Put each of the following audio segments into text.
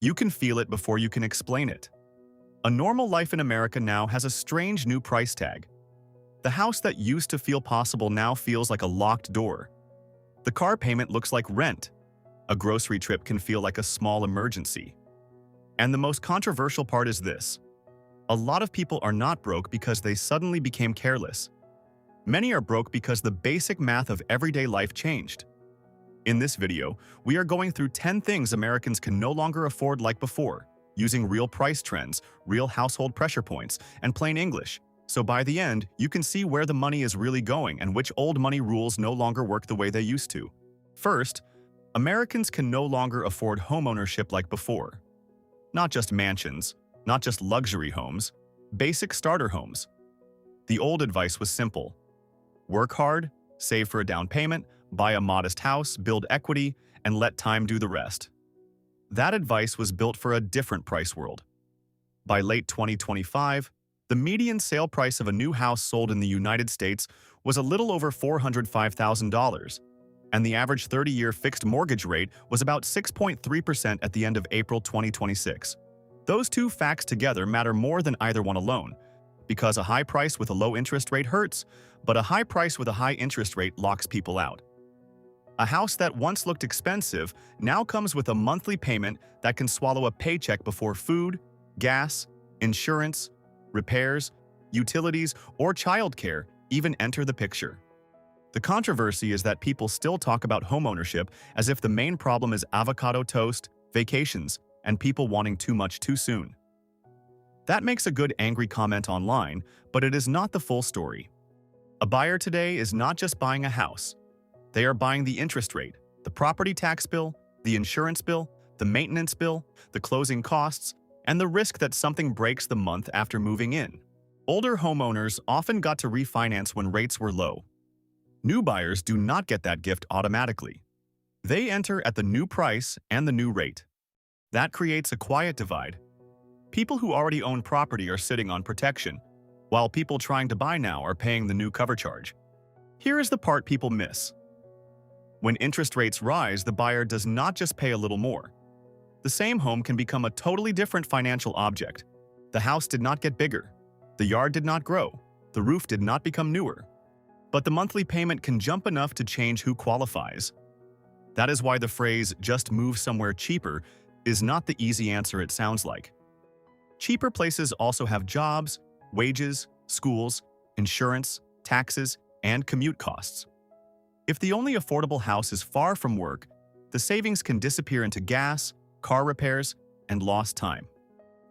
You can feel it before you can explain it. A normal life in America now has a strange new price tag. The house that used to feel possible now feels like a locked door. The car payment looks like rent. A grocery trip can feel like a small emergency. And the most controversial part is this. A lot of people are not broke because they suddenly became careless. Many are broke because the basic math of everyday life changed. In this video, we are going through 10 things Americans can no longer afford like before, using real price trends, real household pressure points, and plain English. So by the end, you can see where the money is really going and which old money rules no longer work the way they used to. First, Americans can no longer afford homeownership like before. Not just mansions, not just luxury homes, basic starter homes. The old advice was simple. Work hard, save for a down payment, buy a modest house, build equity, and let time do the rest. That advice was built for a different price world. By late 2025, the median sale price of a new house sold in the United States was a little over $405,000, and the average 30-year fixed mortgage rate was about 6.3% at the end of April 2026. Those two facts together matter more than either one alone, because a high price with a low interest rate hurts, but a high price with a high interest rate locks people out. A house that once looked expensive now comes with a monthly payment that can swallow a paycheck before food, gas, insurance, repairs, utilities, or childcare even enter the picture. The controversy is that people still talk about homeownership as if the main problem is avocado toast, vacations, and people wanting too much too soon. That makes a good angry comment online, but it is not the full story. A buyer today is not just buying a house. They are buying the interest rate, the property tax bill, the insurance bill, the maintenance bill, the closing costs, and the risk that something breaks the month after moving in. Older homeowners often got to refinance when rates were low. New buyers do not get that gift automatically. They enter at the new price and the new rate. That creates a quiet divide. People who already own property are sitting on protection, while people trying to buy now are paying the new cover charge. Here is the part people miss. When interest rates rise, the buyer does not just pay a little more. The same home can become a totally different financial object. The house did not get bigger. The yard did not grow. The roof did not become newer. But the monthly payment can jump enough to change who qualifies. That is why the phrase, "just move somewhere cheaper," is not the easy answer it sounds like. Cheaper places also have jobs, wages, schools, insurance, taxes, and commute costs. If the only affordable house is far from work, the savings can disappear into gas, car repairs, and lost time.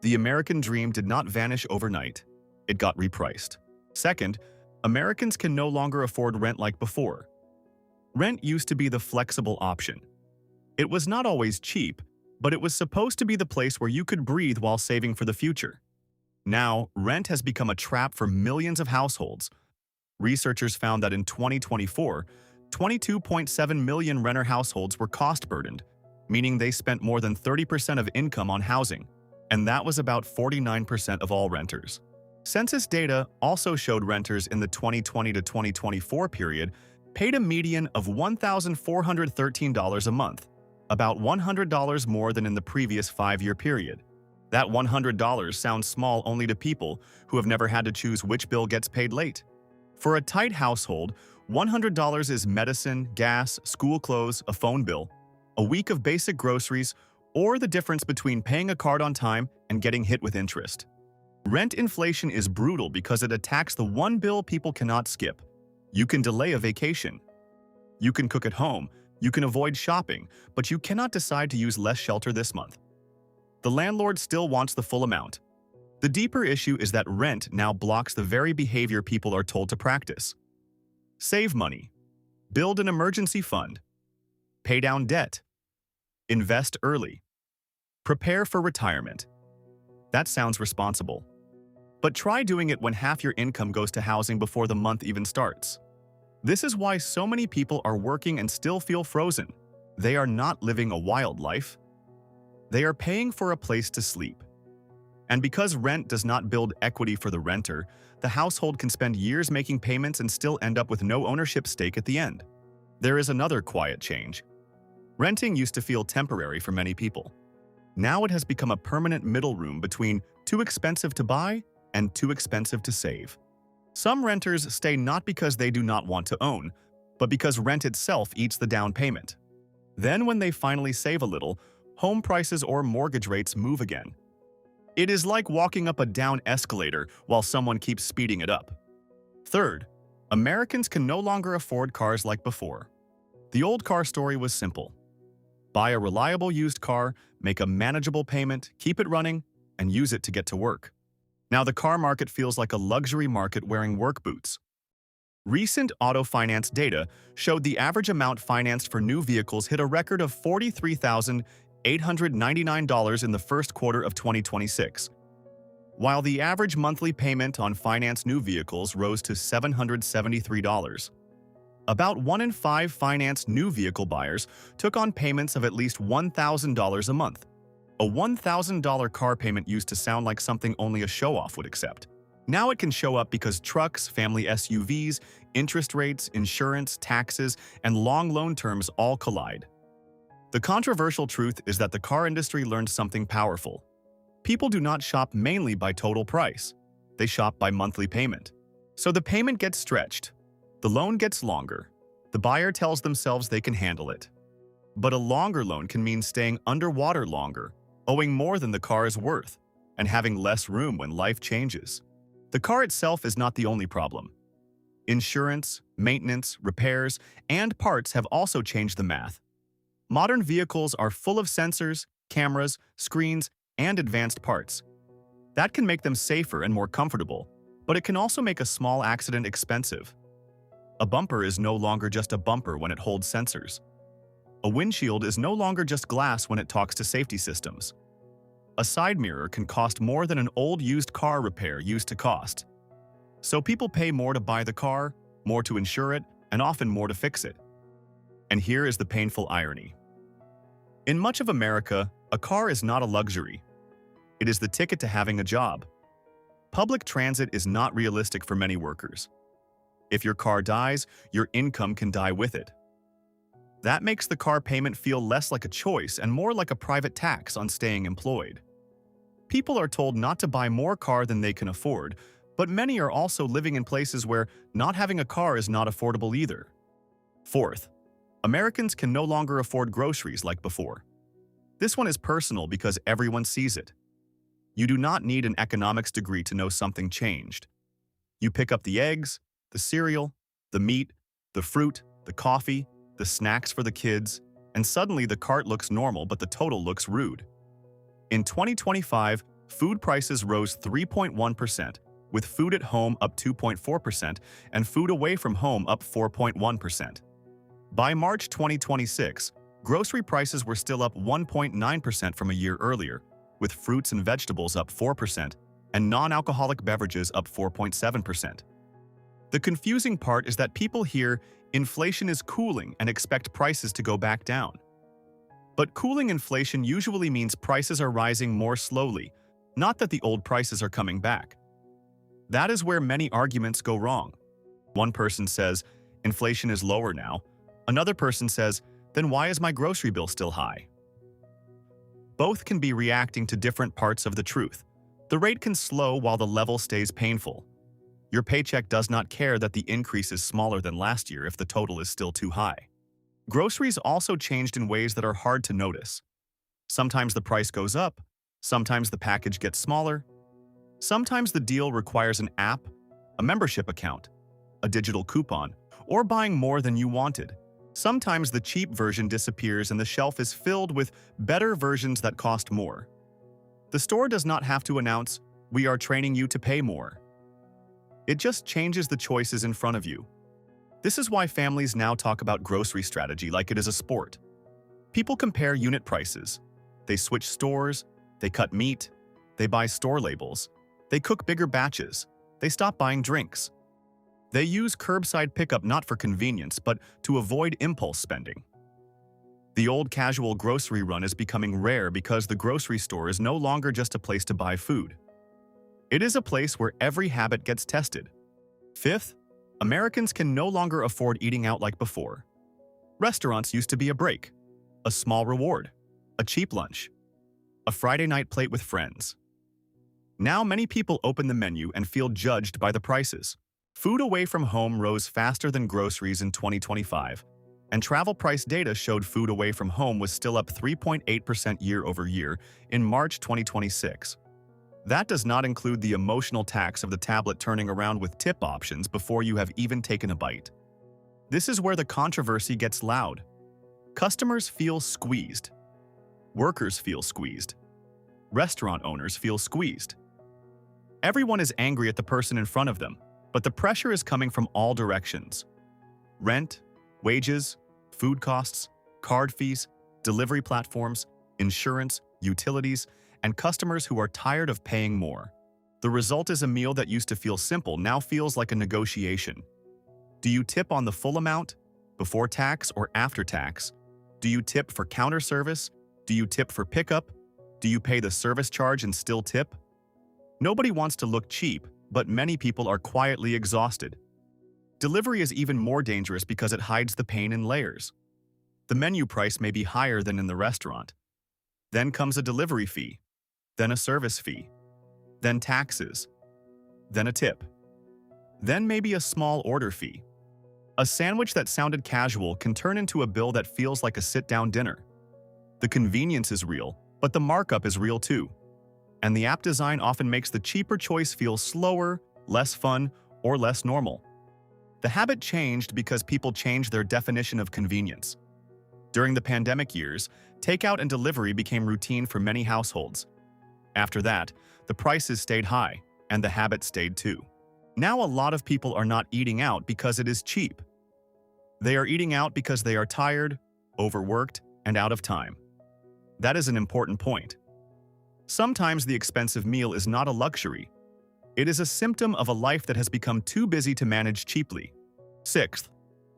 The American dream did not vanish overnight. It got repriced. Second, Americans can no longer afford rent like before. Rent used to be the flexible option. It was not always cheap, but it was supposed to be the place where you could breathe while saving for the future. Now, rent has become a trap for millions of households. Researchers found that in 2024, 22.7 million renter households were cost-burdened, meaning they spent more than 30% of income on housing, and that was about 49% of all renters. Census data also showed renters in the 2020 to 2024 period paid a median of $1,413 a month, about $100 more than in the previous 5-year period. That $100 sounds small only to people who have never had to choose which bill gets paid late. For a tight household, $100 is medicine, gas, school clothes, a phone bill, a week of basic groceries, or the difference between paying a card on time and getting hit with interest. Rent inflation is brutal because it attacks the one bill people cannot skip. You can delay a vacation. You can cook at home. You can avoid shopping, but you cannot decide to use less shelter this month. The landlord still wants the full amount. The deeper issue is that rent now blocks the very behavior people are told to practice. Save money. Build an emergency fund. Pay down debt. Invest early. Prepare for retirement. That sounds responsible. But try doing it when half your income goes to housing before the month even starts. This is why so many people are working and still feel frozen. They are not living a wild life. They are paying for a place to sleep. And because rent does not build equity for the renter, the household can spend years making payments and still end up with no ownership stake at the end. There is another quiet change. Renting used to feel temporary for many people. Now it has become a permanent middle room between too expensive to buy and too expensive to save. Some renters stay not because they do not want to own, but because rent itself eats the down payment. Then when they finally save a little, home prices or mortgage rates move again. It is like walking up a down escalator while someone keeps speeding it up. Third, Americans can no longer afford cars like before. The old car story was simple. Buy a reliable used car, make a manageable payment, keep it running, and use it to get to work. Now the car market feels like a luxury market wearing work boots. Recent auto finance data showed the average amount financed for new vehicles hit a record of $43,899 in the first quarter of 2026, while the average monthly payment on financed new vehicles rose to $773. About 1 in 5 financed new vehicle buyers took on payments of at least $1,000 a month. A $1,000 car payment used to sound like something only a show-off would accept. Now it can show up because trucks, family SUVs, interest rates, insurance, taxes, and long loan terms all collide. The controversial truth is that the car industry learned something powerful. People do not shop mainly by total price. They shop by monthly payment. So the payment gets stretched. The loan gets longer. The buyer tells themselves they can handle it. But a longer loan can mean staying underwater longer, owing more than the car is worth, and having less room when life changes. The car itself is not the only problem. Insurance, maintenance, repairs, and parts have also changed the math. Modern vehicles are full of sensors, cameras, screens, and advanced parts. That can make them safer and more comfortable, but it can also make a small accident expensive. A bumper is no longer just a bumper when it holds sensors. A windshield is no longer just glass when it talks to safety systems. A side mirror can cost more than an old used car repair used to cost. So people pay more to buy the car, more to insure it, and often more to fix it. And here is the painful irony. In much of America, a car is not a luxury. It is the ticket to having a job. Public transit is not realistic for many workers. If your car dies, your income can die with it. That makes the car payment feel less like a choice and more like a private tax on staying employed. People are told not to buy more car than they can afford, but many are also living in places where not having a car is not affordable either. Fourth, Americans can no longer afford groceries like before. This one is personal because everyone sees it. You do not need an economics degree to know something changed. You pick up the eggs, the cereal, the meat, the fruit, the coffee, the snacks for the kids, and suddenly the cart looks normal but the total looks rude. In 2025, food prices rose 3.1%, with food at home up 2.4% and food away from home up 4.1%. By March 2026, grocery prices were still up 1.9% from a year earlier, with fruits and vegetables up 4% and non-alcoholic beverages up 4.7%. The confusing part is that people hear inflation is cooling and expect prices to go back down. But cooling inflation usually means prices are rising more slowly, not that the old prices are coming back. That is where many arguments go wrong. One person says, inflation is lower now. Another person says, then why is my grocery bill still high? Both can be reacting to different parts of the truth. The rate can slow while the level stays painful. Your paycheck does not care that the increase is smaller than last year if the total is still too high. Groceries also changed in ways that are hard to notice. Sometimes the price goes up, sometimes the package gets smaller, sometimes the deal requires an app, a membership account, a digital coupon, or buying more than you wanted. Sometimes the cheap version disappears and the shelf is filled with better versions that cost more. The store does not have to announce, "We are training you to pay more." It just changes the choices in front of you. This is why families now talk about grocery strategy like it is a sport. People compare unit prices. They switch stores, they cut meat, they buy store labels, they cook bigger batches, they stop buying drinks. They use curbside pickup not for convenience, but to avoid impulse spending. The old casual grocery run is becoming rare because the grocery store is no longer just a place to buy food. It is a place where every habit gets tested. Fifth, Americans can no longer afford eating out like before. Restaurants used to be a break, a small reward, a cheap lunch. a Friday night plate with friends. Now many people open the menu and feel judged by the prices. Food away from home rose faster than groceries in 2025, and travel price data showed food away from home was still up 3.8% year-over-year in March 2026. That does not include the emotional tax of the tablet turning around with tip options before you have even taken a bite. This is where the controversy gets loud. Customers feel squeezed. Workers feel squeezed. Restaurant owners feel squeezed. Everyone is angry at the person in front of them, but the pressure is coming from all directions. Rent, wages, food costs, card fees, delivery platforms, insurance, utilities, and customers who are tired of paying more. The result is a meal that used to feel simple now feels like a negotiation. Do you tip on the full amount, before tax or after tax? Do you tip for counter service? Do you tip for pickup? Do you pay the service charge and still tip? Nobody wants to look cheap, but many people are quietly exhausted. Delivery is even more dangerous because it hides the pain in layers. The menu price may be higher than in the restaurant. Then comes a delivery fee, then a service fee, then taxes, then a tip, then maybe a small order fee. A sandwich that sounded casual can turn into a bill that feels like a sit-down dinner. The convenience is real, but the markup is real too. And the app design often makes the cheaper choice feel slower, less fun, or less normal. The habit changed because people changed their definition of convenience. During the pandemic years, takeout and delivery became routine for many households. After that, the prices stayed high, and the habit stayed too. Now a lot of people are not eating out because it is cheap. They are eating out because they are tired, overworked, and out of time. That is an important point. Sometimes the expensive meal is not a luxury. It is a symptom of a life that has become too busy to manage cheaply. Sixth,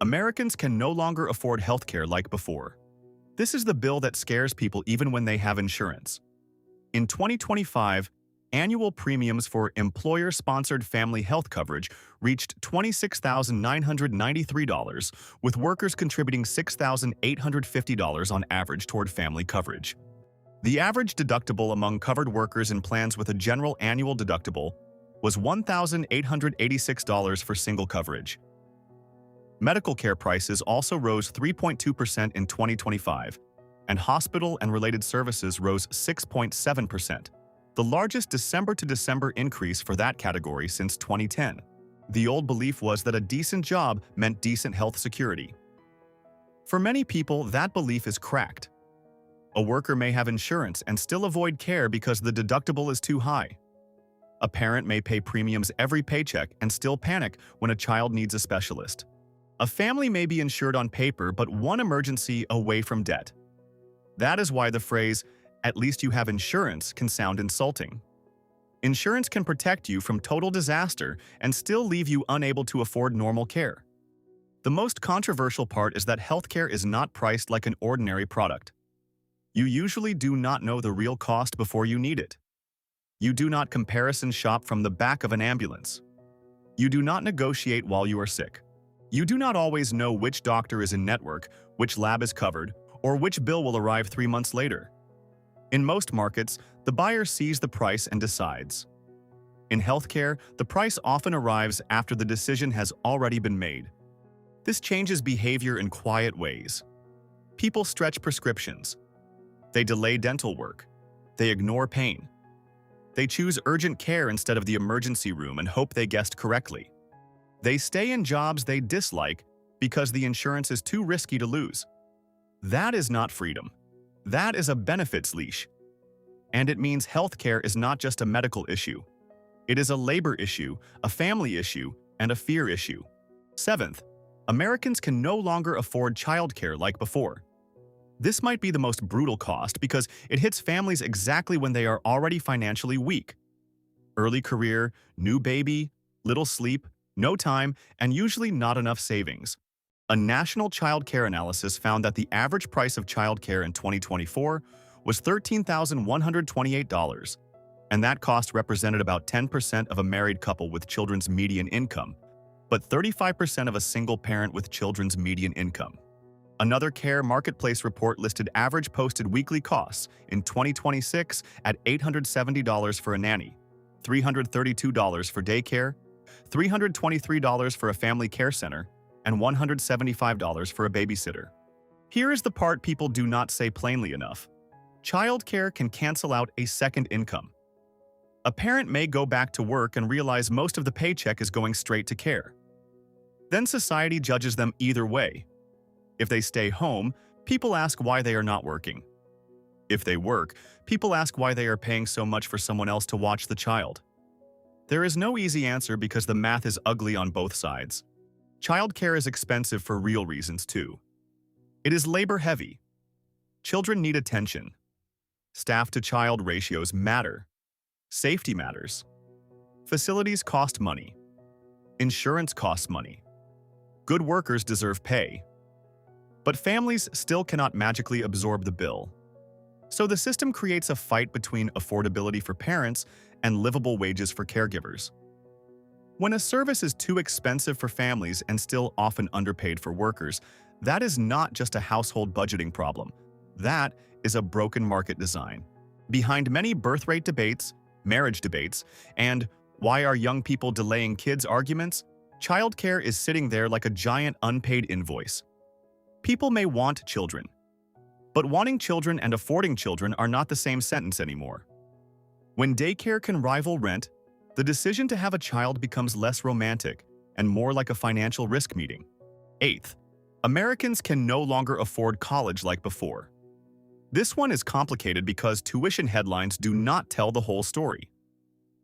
Americans can no longer afford healthcare like before. This is the bill that scares people even when they have insurance. In 2025, annual premiums for employer-sponsored family health coverage reached $26,993, with workers contributing $6,850 on average toward family coverage. The average deductible among covered workers in plans with a general annual deductible was $1,886 for single coverage. Medical care prices also rose 3.2% in 2025, and hospital and related services rose 6.7%, the largest December-to-December increase for that category since 2010. The old belief was that a decent job meant decent health security. For many people, that belief is cracked. A worker may have insurance and still avoid care because the deductible is too high. A parent may pay premiums every paycheck and still panic when a child needs a specialist. A family may be insured on paper but one emergency away from debt. That is why the phrase, "at least you have insurance," can sound insulting. Insurance can protect you from total disaster and still leave you unable to afford normal care. The most controversial part is that healthcare is not priced like an ordinary product. You usually do not know the real cost before you need it. You do not comparison shop from the back of an ambulance. You do not negotiate while you are sick. You do not always know which doctor is in network, which lab is covered, or which bill will arrive 3 months later. In most markets, the buyer sees the price and decides. In healthcare, the price often arrives after the decision has already been made. This changes behavior in quiet ways. People stretch prescriptions. They delay dental work. They ignore pain. They choose urgent care instead of the emergency room and hope they guessed correctly. They stay in jobs they dislike because the insurance is too risky to lose. That is not freedom. That is a benefits leash. And it means healthcare is not just a medical issue. It is a labor issue, a family issue, and a fear issue. Seventh, Americans can no longer afford childcare like before. This might be the most brutal cost because it hits families exactly when they are already financially weak. Early career, new baby, little sleep, no time, and usually not enough savings. A national child care analysis found that the average price of childcare in 2024 was $13,128, and that cost represented about 10% of a married couple with children's median income, but 35% of a single parent with children's median income. Another Care Marketplace report listed average posted weekly costs in 2026 at $870 for a nanny, $332 for daycare, $323 for a family care center, and $175 for a babysitter. Here is the part people do not say plainly enough. Childcare can cancel out a second income. A parent may go back to work and realize most of the paycheck is going straight to care. Then society judges them either way. If they stay home, people ask why they are not working. If they work, people ask why they are paying so much for someone else to watch the child. There is no easy answer because the math is ugly on both sides. Childcare is expensive for real reasons too. It is labor-heavy. Children need attention. Staff-to-child ratios matter. Safety matters. Facilities cost money. Insurance costs money. Good workers deserve pay. But families still cannot magically absorb the bill. So the system creates a fight between affordability for parents and livable wages for caregivers. When a service is too expensive for families and still often underpaid for workers, that is not just a household budgeting problem. That is a broken market design. Behind many birth rate debates, marriage debates, and why are young people delaying kids arguments, childcare is sitting there like a giant unpaid invoice. People may want children, but wanting children and affording children are not the same sentence anymore. When daycare can rival rent, the decision to have a child becomes less romantic and more like a financial risk meeting. Eighth, Americans can no longer afford college like before. This one is complicated because tuition headlines do not tell the whole story.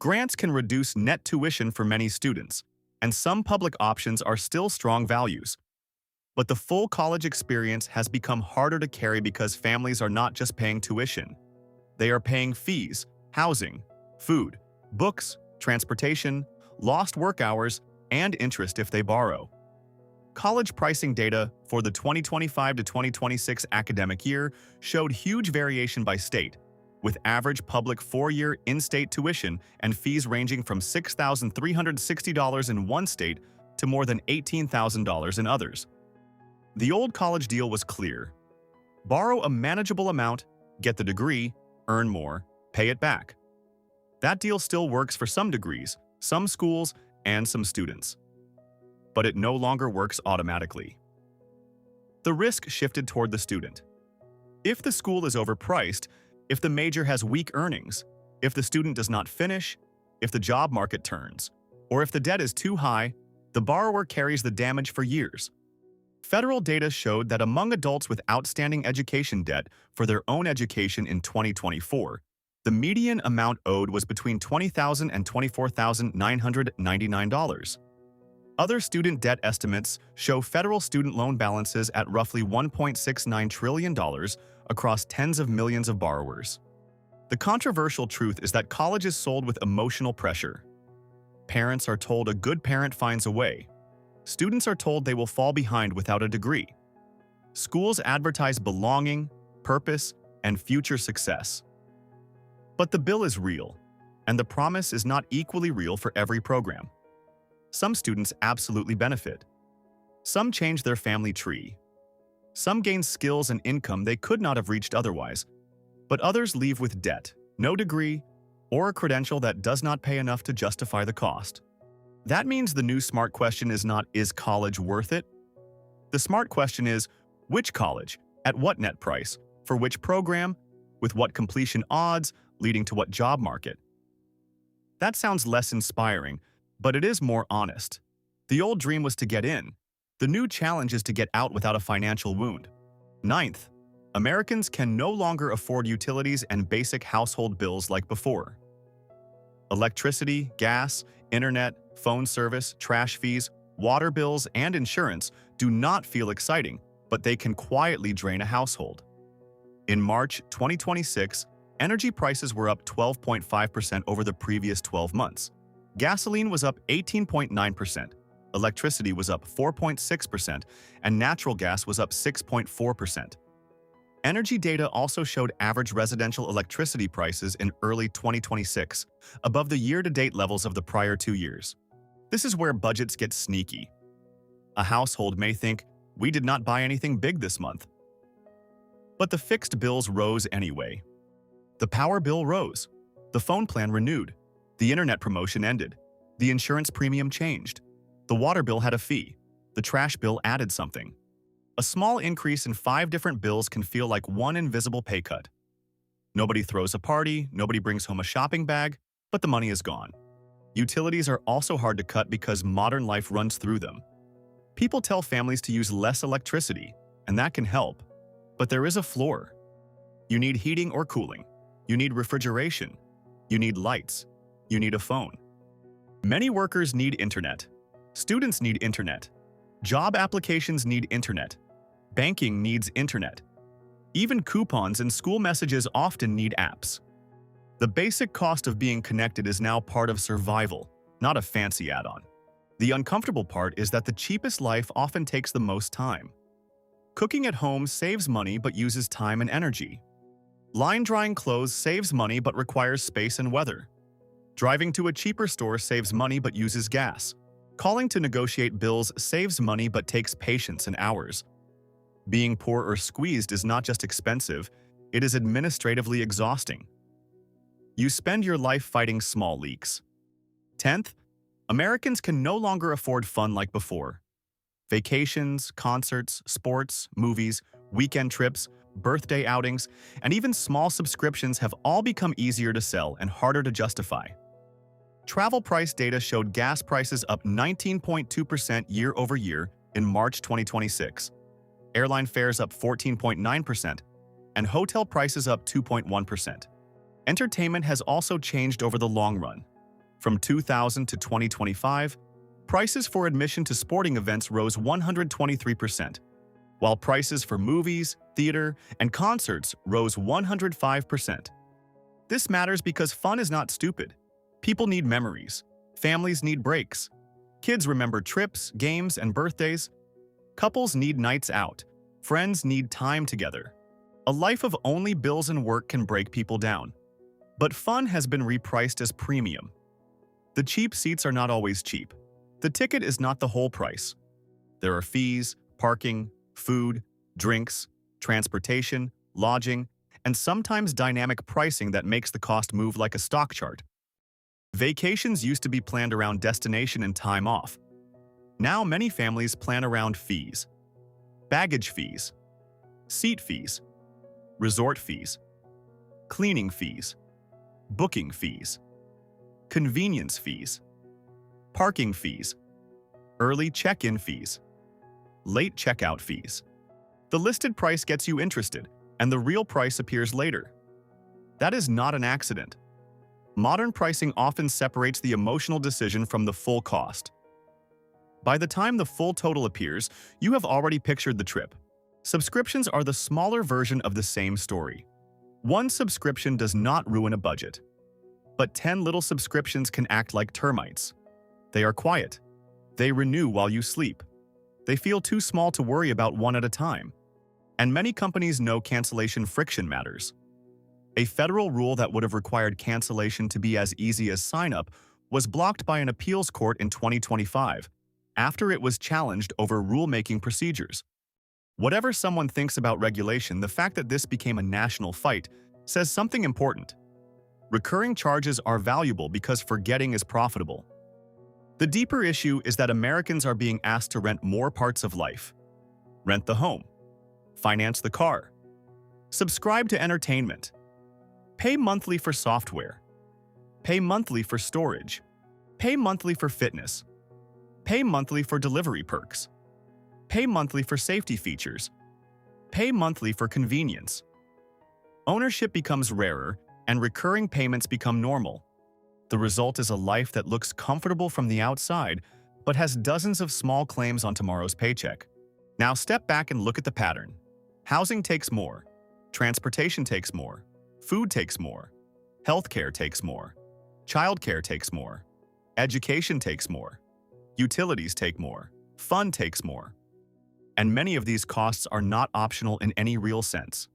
Grants can reduce net tuition for many students, and some public options are still strong values. But the full college experience has become harder to carry because families are not just paying tuition. They are paying fees, housing, food, books, transportation, lost work hours, and interest if they borrow. College pricing data for the 2025 to 2026 academic year showed huge variation by state, with average public four-year in-state tuition and fees ranging from $6,360 in one state to more than $18,000 in others. The old college deal was clear. Borrow a manageable amount, get the degree, earn more, pay it back. That deal still works for some degrees, some schools, and some students. But it no longer works automatically. The risk shifted toward the student. If the school is overpriced, if the major has weak earnings, if the student does not finish, if the job market turns, or if the debt is too high, the borrower carries the damage for years. Federal data showed that among adults with outstanding education debt for their own education in 2024, the median amount owed was between $20,000 and $24,999. Other student debt estimates show federal student loan balances at roughly $1.69 trillion across tens of millions of borrowers. The controversial truth is that college is sold with emotional pressure. Parents are told a good parent finds a way. Students are told they will fall behind without a degree. Schools advertise belonging, purpose, and future success. But the bill is real, and the promise is not equally real for every program. Some students absolutely benefit. Some change their family tree. Some gain skills and income they could not have reached otherwise. But others leave with debt, no degree, or a credential that does not pay enough to justify the cost. That means the new smart question is not, is college worth it? The smart question is, which college, at what net price, for which program, with what completion odds, leading to what job market? That sounds less inspiring, but it is more honest. The old dream was to get in. The new challenge is to get out without a financial wound. Ninth, Americans can no longer afford utilities and basic household bills like before. Electricity, gas, internet, phone service, trash fees, water bills, and insurance do not feel exciting, but they can quietly drain a household. In March 2026, energy prices were up 12.5% over the previous 12 months. Gasoline was up 18.9%, electricity was up 4.6%, and natural gas was up 6.4%. Energy data also showed average residential electricity prices in early 2026, above the year-to-date levels of the prior 2 years. This is where budgets get sneaky. A household may think, we did not buy anything big this month. But the fixed bills rose anyway. The power bill rose. The phone plan renewed. The internet promotion ended. The insurance premium changed. The water bill had a fee. The trash bill added something. A small increase in 5 different bills can feel like one invisible pay cut. Nobody throws a party, nobody brings home a shopping bag, but the money is gone. Utilities are also hard to cut because modern life runs through them. People tell families to use less electricity, and that can help. But there is a floor. You need heating or cooling. You need refrigeration. You need lights. You need a phone. Many workers need internet. Students need internet. Job applications need internet. Banking needs internet. Even coupons and school messages often need apps. The basic cost of being connected is now part of survival, not a fancy add-on. The uncomfortable part is that the cheapest life often takes the most time. Cooking at home saves money but uses time and energy. Line drying clothes saves money but requires space and weather. Driving to a cheaper store saves money but uses gas. Calling to negotiate bills saves money but takes patience and hours. Being poor or squeezed is not just expensive, it is administratively exhausting. You spend your life fighting small leaks. 10th, Americans can no longer afford fun like before. Vacations, concerts, sports, movies, weekend trips, birthday outings, and even small subscriptions have all become easier to sell and harder to justify. Travel price data showed gas prices up 19.2% year over year in March 2026, airline fares up 14.9%, and hotel prices up 2.1%. Entertainment has also changed over the long run. From 2000 to 2025, prices for admission to sporting events rose 123%, while prices for movies, theater, and concerts rose 105%. This matters because fun is not stupid. People need memories. Families need breaks. Kids remember trips, games, and birthdays. Couples need nights out. Friends need time together. A life of only bills and work can break people down. But fun has been repriced as premium. The cheap seats are not always cheap. The ticket is not the whole price. There are fees, parking, food, drinks, transportation, lodging, and sometimes dynamic pricing that makes the cost move like a stock chart. Vacations used to be planned around destination and time off. Now many families plan around fees. Baggage fees, seat fees, resort fees, cleaning fees, booking fees, convenience fees, parking fees, early check-in fees, late checkout fees. The listed price gets you interested, and the real price appears later. That is not an accident. Modern pricing often separates the emotional decision from the full cost. By the time the full total appears, you have already pictured the trip. Subscriptions are the smaller version of the same story. One subscription does not ruin a budget. But 10 little subscriptions can act like termites. They are quiet. They renew while you sleep. They feel too small to worry about one at a time. And many companies know cancellation friction matters. A federal rule that would have required cancellation to be as easy as sign-up was blocked by an appeals court in 2025, after it was challenged over rulemaking procedures. Whatever someone thinks about regulation, the fact that this became a national fight says something important. Recurring charges are valuable because forgetting is profitable. The deeper issue is that Americans are being asked to rent more parts of life. Rent the home. Finance the car. Subscribe to entertainment. Pay monthly for software. Pay monthly for storage. Pay monthly for fitness. Pay monthly for delivery perks. Pay monthly for safety features. Pay monthly for convenience. Ownership becomes rarer, and recurring payments become normal. The result is a life that looks comfortable from the outside, but has dozens of small claims on tomorrow's paycheck. Now step back and look at the pattern. Housing takes more. Transportation takes more. Food takes more. Healthcare takes more. Childcare takes more. Education takes more. Utilities take more. Fun takes more. And many of these costs are not optional in any real sense.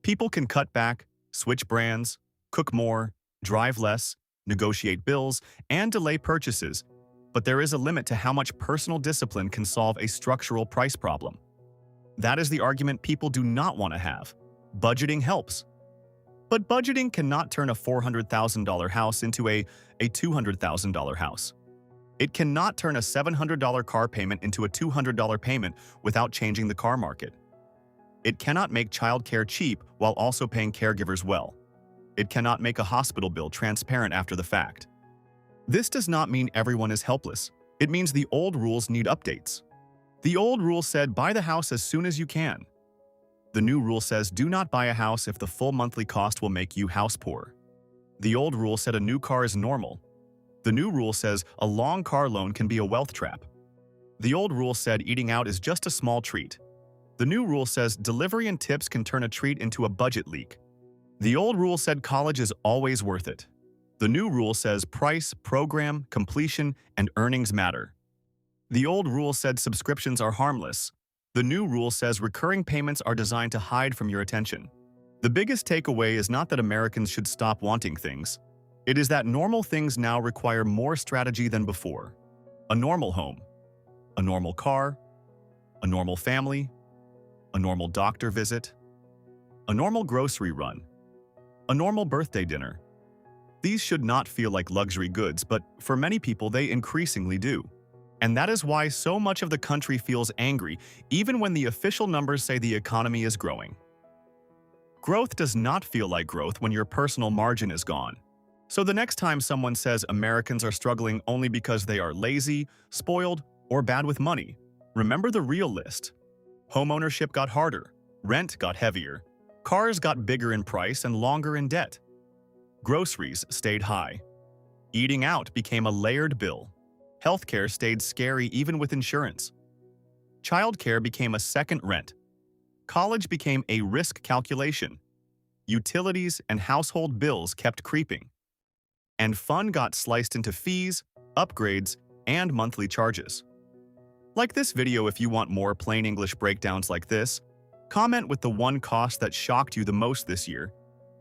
People can cut back, switch brands, cook more, drive less, negotiate bills, and delay purchases, but there is a limit to how much personal discipline can solve a structural price problem. That is the argument people do not want to have. Budgeting helps. But budgeting cannot turn a $400,000 house into a $200,000 house. It cannot turn a $700 car payment into a $200 payment without changing the car market. It cannot make childcare cheap while also paying caregivers well. It cannot make a hospital bill transparent after the fact. This does not mean everyone is helpless. It means the old rules need updates. The old rule said buy the house as soon as you can. The new rule says do not buy a house if the full monthly cost will make you house poor. The old rule said a new car is normal. The new rule says a long car loan can be a wealth trap. The old rule said eating out is just a small treat. The new rule says delivery and tips can turn a treat into a budget leak. The old rule said college is always worth it. The new rule says price, program, completion, and earnings matter. The old rule said subscriptions are harmless. The new rule says recurring payments are designed to hide from your attention. The biggest takeaway is not that Americans should stop wanting things. It is that normal things now require more strategy than before. A normal home, a normal car, a normal family, a normal doctor visit, a normal grocery run, a normal birthday dinner. These should not feel like luxury goods, but for many people they increasingly do. And that is why so much of the country feels angry, even when the official numbers say the economy is growing. Growth does not feel like growth when your personal margin is gone. So the next time someone says Americans are struggling only because they are lazy, spoiled, or bad with money, remember the real list. Homeownership got harder, rent got heavier, cars got bigger in price and longer in debt. Groceries stayed high. Eating out became a layered bill. Healthcare stayed scary even with insurance. Childcare became a second rent. College became a risk calculation. Utilities and household bills kept creeping. And fun got sliced into fees, upgrades, and monthly charges. Like this video if you want more plain English breakdowns like this, comment with the one cost that shocked you the most this year,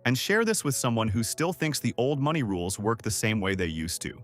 and share this with someone who still thinks the old money rules work the same way they used to.